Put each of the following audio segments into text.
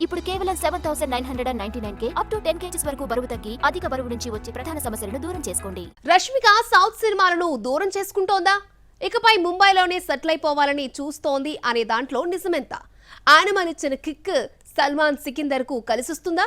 ఇప్పుడు కేవలం 7,999K up to 10 kgs వరకు బరువు తగ్గి అధిక బరువు నుంచి వచ్చే ప్రధాన సమస్యలను దూరం చేసుకోండి. రష్మిక సౌత్ సినిమాలను దూరం చేసుకుంటోందా? ఇకపై ముంబైలోనే సెటిల్ అయిపోవాలని చూస్తోంది అనే దాంట్లో నిజమెంత? యానిమల్ ఇచ్చిన కిక్ సల్మాన్ సికిందర్ కు కలిసొస్తుందా?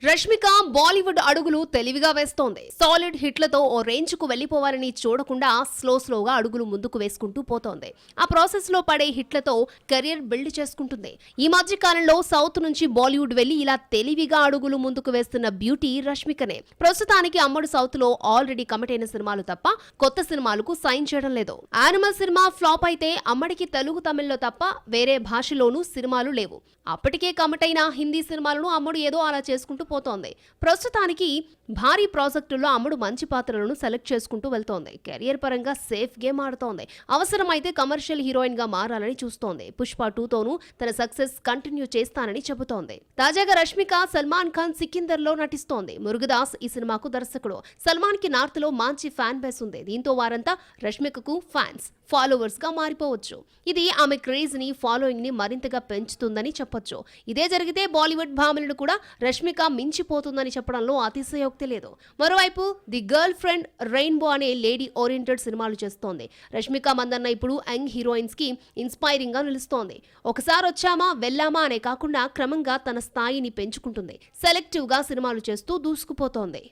రష్మిక బాలీవుడ్ అడుగులు తెలివిగా వేస్తోంది. సాలిడ్ హిట్లతో ఓ రేంజ్ కు వెళ్లిపోవాలని చూడకుండా స్లోగా అడుగులు ముందుకు వేసుకుంటూ పోతోంది. ఆ ప్రాసెస్ లో పడే హిట్లతో కెరీర్ బిల్డ్ చేసుకుంటుంది. ఈ మధ్య కాలంలో సౌత్ నుంచి బాలీవుడ్ వెళ్లి ఇలా తెలివిగా అడుగులు ముందుకు వేస్తున్న బ్యూటీ రష్మికనే. ప్రస్తుతానికి అమ్మడు సౌత్ లో ఆల్రెడీ కమిట్ అయిన సినిమాలు తప్ప కొత్త సినిమాలకు సైన్ చేయడం లేదు. యానిమల్ సినిమా ఫ్లాప్ అయితే అమ్మడికి తెలుగు తమిళ్లో తప్ప వేరే భాషలోనూ సినిమాలు లేవు. అప్పటికే కమిట్ అయిన హిందీ సినిమాలను అమ్మడు ఏదో అలా చేసుకుంటూ పోతోంది. ప్రస్తుతానికి భారీ ప్రాజెక్టుల్లో అమ్మడు మంచి పాత్రలను సెలెక్ట్ చేసుకుంటూ వెళ్తోంది. కెరియర్ పరంగా సేఫ్ గేమ్ ఆడుతోంది. అవసరమైతే కమర్షియల్ హీరోయిన్ గా మారాలని చూస్తోంది. పుష్ప 2తోనూ తన సక్సెస్ కంటిన్యూ చేస్తానని చెబుతోంది. తాజాగా రష్మిక సల్మాన్ ఖాన్ సికిందర్ లో నటిస్తోంది. మురుగదాస్ ఈ సినిమాకు దర్శకుడు. సల్మాన్ కి నార్త్ లో మంచి ఫ్యాన్ బేస్ ఉంది. దీంతో వారంతా రష్మికకు ఫ్యాన్స్, ఫాలోవర్స్ గా మారిపోవచ్చు. ఇది ఆమె క్రేజ్ ని, ఫాలోయింగ్ ని మరింతగా పెంచుతుందని చెప్పొచ్చు. ఇదే జరిగితే బాలీవుడ్ భామలను కూడా రష్మిక మించిపోతుందని చెప్పడంలో అతిశయోక్తి లేదు. మరోవైపు ది గర్ల్ ఫ్రెండ్ రెయిన్బో అనే లేడీ ఓరియంటెడ్ సినిమాలు చేస్తోంది. రష్మిక మందన్న ఇప్పుడు యంగ్ హీరోయిన్స్ కి ఇన్స్పైరింగ్ గా నిలుస్తోంది. ఒకసారి వచ్చామా వెళ్ళామా అనే కాకుండా క్రమంగా తన స్థాయిని పెంచుకుంటుంది. సెలెక్టివ్ గా సినిమాలు చేస్తూ దూసుకుపోతోంది.